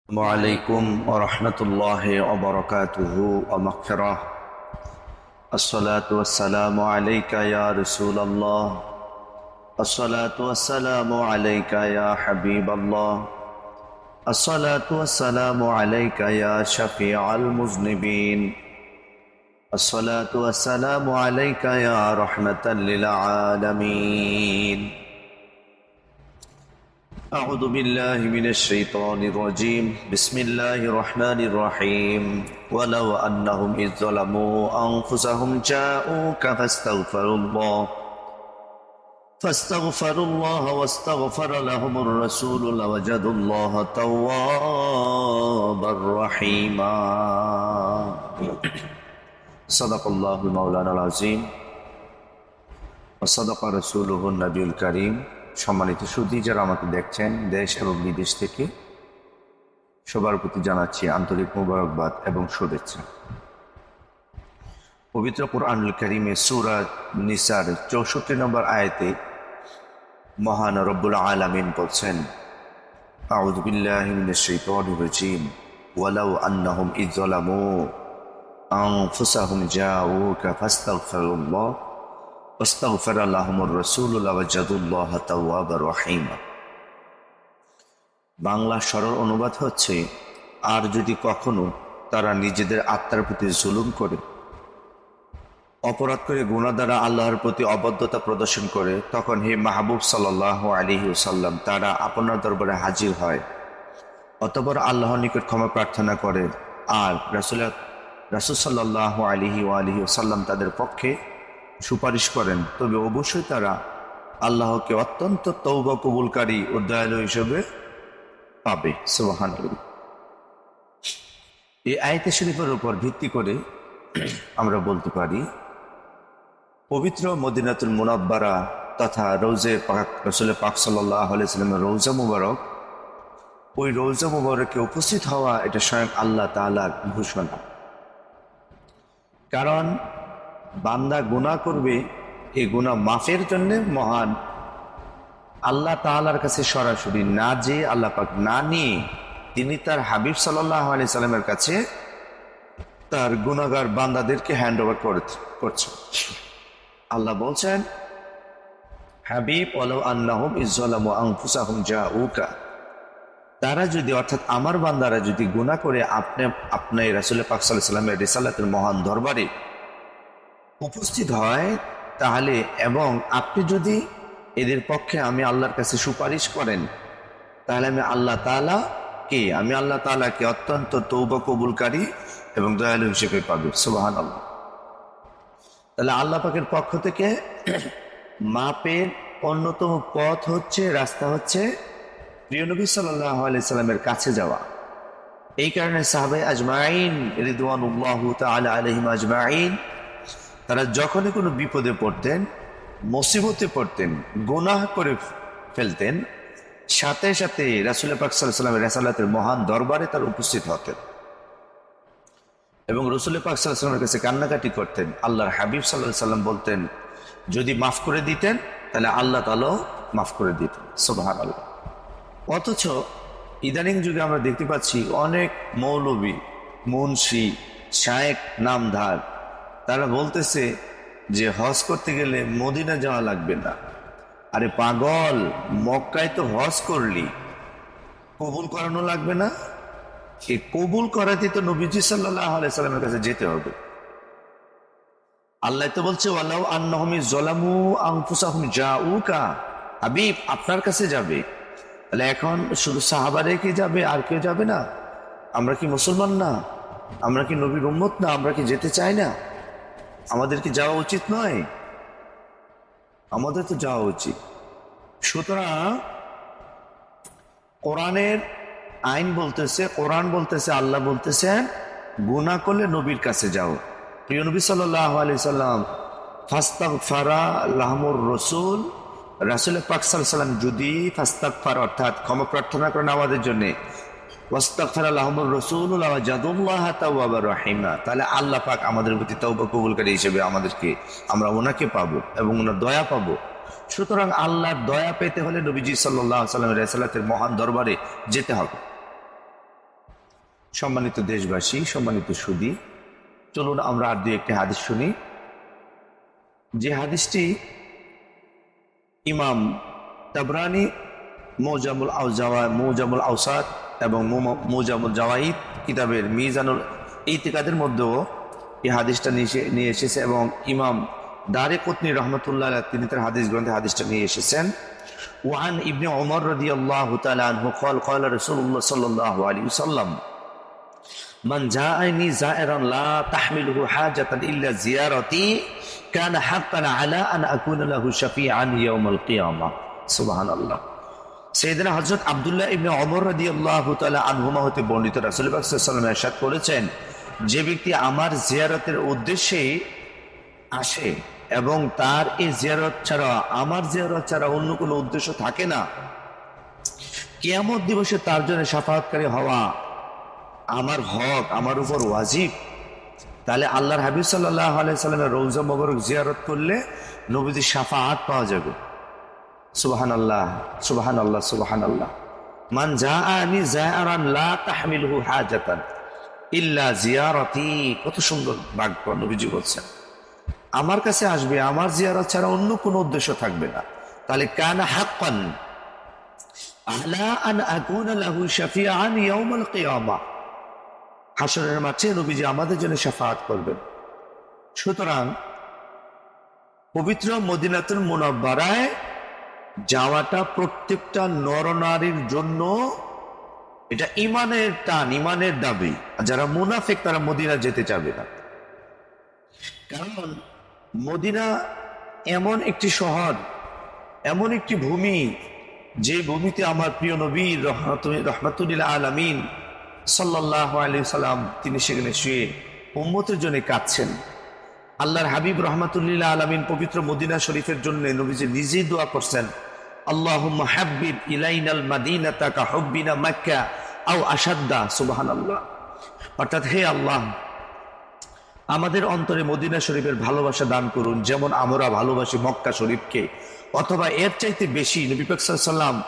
وعليكم ورحمة الله وبركاته ومغفرة. الصلاة والسلام عليك يا رسول الله. الصلاة والسلام عليك يا حبيب الله. الصلاة والسلام عليك يا شفيع المذنبين. الصلاة والسلام عليك يا رحمة للعالمين. أعوذ بالله من الشيطان الرجيم. بسم الله الرحمن الرحيم. ولو أنهم إذ ظلموا أنفسهم جاءوك فاستغفروا الله واستغفر لهم الرسول لوجدوا الله توابا رحيما. صدق الله مولانا العظيم وصدق رسوله النبي الكريم. সম্মানিত সুধী যারা আমাকে দেখছেন দেশ এবং বিদেশ থেকে, সবার প্রতি জানাচ্ছি আন্তরিক মোবারকবাদ এবং শুভেচ্ছা। পবিত্র কুরআনুল কারীমে সূরা নিসার 64 নম্বর আয়াতে মহান রব্বুল আলামিন বলছেন, আউযু বিল্লাহি মিনাশ শাইতানির রাজীম। ওয়ালাউ আন্নাহুম ইয যালামু আনফুসাহুম জাউকা ফাস্তাগফিরুল্লাহ ওয়াস্তাগফারা লাহুমুর রাসূল লাওয়াজাদুল্লাহা তাওয়াবার রহিমা। বাংলা সরল অনুবাদ হচ্ছে, আর যদি কখনো তারা নিজেদের আত্মার প্রতি জুলুম করে, অপরাধ করে, গুনাহ দ্বারা আল্লাহর প্রতি অবদ্ধতা প্রদর্শন করে, তখন হে মাহবুব সাল্লাল্লাহু আলাইহি ওয়াসাল্লাম তারা আপনার দরবারে হাজির হয়, অতঃপর আল্লাহর নিকট ক্ষমা প্রার্থনা করে, আর রাসূল সাল্লাল্লাহু আলাইহি ওয়াসাল্লাম তাদের পক্ষে সুপারিশ করেন, তবে অবশ্যই তারা আল্লাহকে অত্যন্ত তওবা কবুলকারী ও দয়ালু হিসেবে পাবে। সুবহানাল্লাহ। এই আয়াতে শরীফের উপর ভিত্তি করে আমরা বলতে পারি, পবিত্র মদিনাতুল মুনাব্বারা তথা রওজে পাক রাসূল পাক সাল্লাল্লাহু আলাইহি ওয়াসাল্লামের রওজা মুবারক, ওই রওজা মুবারকে উপস্থিত হওয়া এটা স্বয়ং আল্লাহ তাআলার ঘোষণা। কারণ বান্দা গুনাহ করবে, এই গুনাহ মাফের জন্য মহান আল্লাহ তাআলার কাছে সরাসরি না যে আল্লাহ পাক না নিয়ে তিনি তার হাবিব সাল্লাল্লাহু আলাইহি সাল্লামের কাছে তার গুনাহগার বান্দাদেরকে হ্যান্ড ওভার করছে। আল্লাহ বলছেন, হাবিব ওয়ালাউ আন্নাহুম ইয যালামু আনফুসাহুম জাউকা, তারা যদি, অর্থাৎ আমার বান্দারা যদি গুনাহ করে আপনি রাসূল পাক সাল্লাল্লাহু আলাইহি সাল্লামের রিসালাতের মহান দরবারে উপস্থিত হয়, তাহলে এবং আপনি যদি এদের পক্ষে আমি আল্লাহর কাছে সুপারিশ করেন, তাহলে আমি আল্লাহ তাআলাকে অত্যন্ত তওবা কবুলকারী এবং দয়ালু হিসেবে পাবে। সুবহানাল্লাহ। তাহলে আল্লাহ পাকের পক্ষ থেকে মাপের অন্যতম পথ হচ্ছে, রাস্তা হচ্ছে প্রিয় নবী সাল্লাল্লাহু আলাইহি সাল্লামের কাছে যাওয়া। এই কারণে সাহাবায়ে আজমাইন রিদওয়ানুল্লাহু তাআলা আলাইহিম আজমাইন তারা যখনই কোনো বিপদে পড়তেন, মুসিবতে পড়তেন, গুনাহ করে ফেলতেন, সাথে সাথে রাসূল পাক সাল্লাল্লাহু আলাইহি সাল্লামের রিসালাতের মহান দরবারে তার উপস্থিত হতেন এবং রাসূল পাক সাল্লাল্লাহু আলাইহি সাল্লামের কাছে কান্নাকাটি করতেন। আল্লাহর হাবিব সাল্লাল্লাহু আলাইহি সাল্লাম বলতেন, যদি মাফ করে দিতেন তাহলে আল্লাহ তাআলা মাফ করে দিতেন। সুবহানাল্লাহ। অথচ ইদানিং যুগে আমরা দেখতে পাচ্ছি অনেক মৌলবী, মুন্সি, শায়েখ নামধার, তারা বলতেছে যে হজ করতে গেলে মদিনা যাওয়া লাগবে না। আরে পাগল, মক্কায় তো হজ করলি, কবুল করানো লাগবে না? সে কবুল করাতে তো নবীজি সাল্লাল্লাহু আলাইহি সাল্লামের কাছে যেতে হবে। আল্লাহ তো বলছে, ওয়ালাউ আন্নাহুম যালামু আনফুসাহুম জাউকা, হাবিব আপনার কাছে যাবে। তাহলে এখন শুধু সাহাবারে কি যাবে, আর কেউ যাবে না? আমরা কি মুসলমান না? আমরা কি নবীর উম্মত না? আমরা কি যেতে চাই না? আমাদের কি যাওয়া উচিত নয়? আমাদের তো যাওয়া উচিত। সুতরাং কোরআনের আইন বলতেছে, কোরআন বলতেছে, আল্লাহ বলতেছেন, গুনাহ করলে নবীর কাছে যাও। প্রিয় নবী সাল্লাল্লাহু আলাইহি সাল্লাম ফাস্তাগফারা লাহুমুর রাসূল, রাসূল পাক সাল্লাল্লাহু আলাইহি সাল্লাম যদি ফাস্তাগফার অর্থাৎ ক্ষমা প্রার্থনা করেন আমাদের জন্য, ওয়াস্তাগফারা লাহুমুর রাসূল লাওয়াজাদুল্লাহা তাওয়াবার রহিমা, তাহলে আল্লাহ পাক আমাদের প্রতি তওবা কবুলকারী হিসেবে আমরা ওনাকে পাবো এবং ওনার দয়া পাবো। সুতরাং আল্লাহর দয়া পেতে হলে নবীজি সাল্লাল্লাহু আলাইহি সাল্লামের রিসালাতের মহান দরবারে যেতে হবে। সম্মানিত দেশবাসী, সম্মানিত সুধী, চলুন আমরা আর দুই একটি হাদিস শুনি। যে হাদিসটি ইমাম তাবরানি মৌজামুল আওসাত এবং মৌজামুল জাওয়াইদ কিতাবের মিজানুল ইতিকাদের মধ্যেও এই হাদিসটা নিয়ে এসেছে, এবং ইমাম দারেকুতনি রহমতুল্লাহ তিনি তার হাদিস গ্রন্থে হাদিসটা নিয়ে এসেছেন। ওয়ান ইবনে ওমর রাদিয়াল্লাহু তাআলা আনহু قال قال رسول الله صلى الله عليه وسلم من جاءني زائرا لا تحمله حاجة إلا زيارتي كان حقا على أن أكون له شفيعا يوم القيامة سبحان الله। সাইয়েদনা হযরত আব্দুল্লাহ ইবনে ওমর রাদিয়াল্লাহু তাআলা আনহুমা হতে বর্ণিত, রাসূল পাক সাল্লাল্লাহু আলাইহি ওয়াসাল্লাম ইরশাদ করেছেন, যে ব্যক্তি আমার জিয়ারতের উদ্দেশ্যে আসে এবং তার এই জিয়ারত ছাড়া, আমার জিয়ারত ছাড়া অন্য কোনো উদ্দেশ্য থাকে না, কিয়ামত দিবসে তার জন্য শাফাআতকারী হওয়া আমার হক, আমার উপর ওয়াজিব। তাহলে আল্লাহর হাবিব সাল্লাল্লাহু আলাইহি সাল্লামের রওজা মোবারক জিয়ারত করলে নবীজির শাফাআত পাওয়া যাবে। সুবহানাল্লাহ, সুবহানাল্লাহ, সুবহানাল্লাহ। মান জাআনি যায়রান লা তাহমিলহু হাজাতান ইল্লা জিয়ারতি, কত সুন্দর বাক্য নবীজি বলছেন। আমার কাছে আসবে, আমার জিয়ারত ছাড়া অন্য কোনো উদ্দেশ্য থাকবে না। তাহলে কানা হাক্কান আলা আন আকুনা লাহু শাফিআন ইয়াউমাল কিয়ামাহ, হাসরের মাঠে নবীজি আমাদের জন্য শাফাআত করবেন। সুতরাং পবিত্র মদিনাতুল মুনাওয়ারায় যাওয়াটা প্রত্যেকটা নরনারীর জন্য এটা ইমানের টান, ইমানের দাবি। যারা মুনাফিক তারা মদিনা যেতে চাবে না, কারণ মদিনা এমন একটি শহর, এমন একটি ভূমি, যে ভূমিতে আমার প্রিয় নবী রহমাতুল আলামিন সাল্লাল্লাহু আলাইহি সাল্লাম তিনি সেখানে শুয়ে উম্মতের জন্য কাঁদছেন। আল্লাহর হাবিব রহমাতুল আলামিন পবিত্র মদিনা শরীফের জন্য নবীজি নিজেই দোয়া করছেন, আল্লাহুম্মা হাব্বিব ইলাইনাল মাদিনাতা কা হুব্বিনা মক্কা আও আশাদ্দা। সুবহানাল্লাহ। অর্থাৎ হে আল্লাহ, আমাদের অন্তরে মদিনা শরীফের ভালোবাসা দান করুন, যেমন আমরা ভালোবাসি মক্কা শরীফকে, অথবা এর চাইতে বেশি। নবী পাক সাল্লাল্লাহু আলাইহি সাল্লাম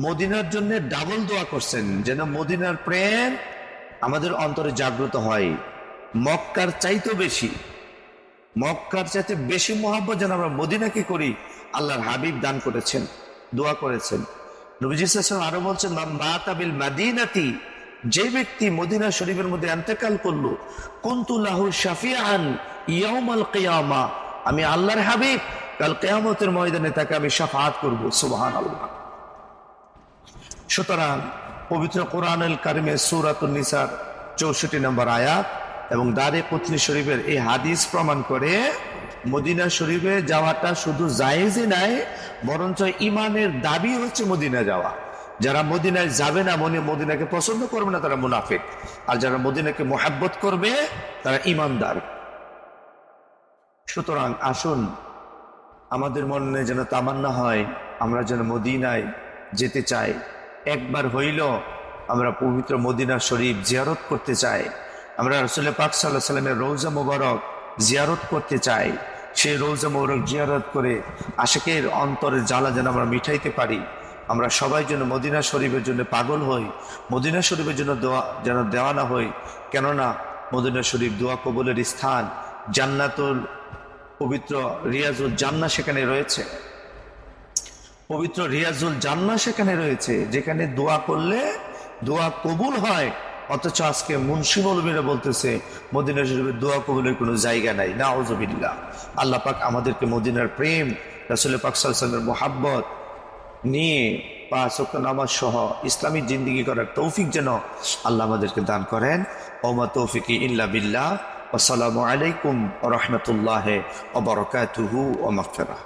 মদিনার জন্য ডাবল দোয়া করছেন, যেন মদিনার প্রেম আমাদের অন্তরে জাগ্রত হয়। মক্কার চাইতে বেশি, মক্কার চাইতে বেশি মহব্বত যেন আমরা মদিনাকে করি, আল্লাহর হাবিব দান করেছেন, দোয়া করেছেন। নবীজি সাল্লাল্লাহু আলাইহি ওয়াসাল্লাম আরো বলছেন, মান মাতা বিল মাদিনাতি, যে ব্যক্তি মদিনা শরীফের মধ্যে ইন্তেকাল করলো, কুনতু লাহু শাফিআন ইয়াউমাল কিয়ামা, আমি আল্লাহর হাবিব কাল কিয়ামতের ময়দানে তাকে আমি শাফাআত করব। সুবহানাল্লাহ। সুতরাং পবিত্র কোরআনুল কারীমে সূরাতুন নিসার 64 নম্বর আয়াত এবং দারেকুতনি শরীফের এই হাদিস প্রমাণ করে মদিনা শরীফে যাওয়াটা শুধু জায়েজই নাই, বরঞ্চ ইমানের দাবি হচ্ছে মদিনা যাওয়া। যারা মদিনায় যাবে না, মদিনাকে পছন্দ করবে না, তারা মুনাফিক। আর যারা মদিনাকে মুহাব্বত করবে তারা ইমানদার। সুতরাং আসুন, আমাদের মনে যেন তামান্না হয় আমরা যেন মদিনায় যেতে চাই। একবার হইল আমরা পবিত্র মদিনা শরীফ জিয়ারত করতে চাই। আমরা রাসূল পাক সাল্লাল্লাহু আলাইহি সাল্লামের রওজা মোবারক জিয়ারত করতে চাই। সেই রওজা মোবারক জিয়ারত করে আশিকের অন্তরের জ্বালা যেন আমরা মিটাইতে পারি। আমরা সবাই যেন মদিনা শরীফের জন্য পাগল হই, মদিনা শরীফের জন্য যেন দেওয়ানা হই। কেননা মদিনা শরীফ দোয়া কবুলের স্থান, জান্নাতুল পবিত্র রিয়াজুল জান্নাহ সেখানে রয়েছে, পবিত্র রিয়াজুল জান্নাহ সেখানে রয়েছে, যেখানে দোয়া করলে দোয়া কবুল হয়। অথচ আজকে মুন্সি মৌলবীরা বলতেছে মদিনা শরীফের দোয়া কবুলের কোনো জায়গা নাই। নাউযুবিল্লাহ। আল্লাহ পাক আমাদেরকে মদিনার প্রেম, রাসূল পাক সাল্লাল্লাহু আলাইহি ওয়াসাল্লামের মুহাব্বত নিয়ে 5 ওয়াক্ত নামাজ সহ ইসলামী জিন্দেগি করার তৌফিক যেন আল্লাহ আমাদেরকে দান করেন। ওমা তৌফিকি ইল্লা বিল্লাহ। আসসালামু আলাইকুম ওয়া রাহমাতুল্লাহি ওয়া বারাকাতুহু ওয়া মাগফিরাহ।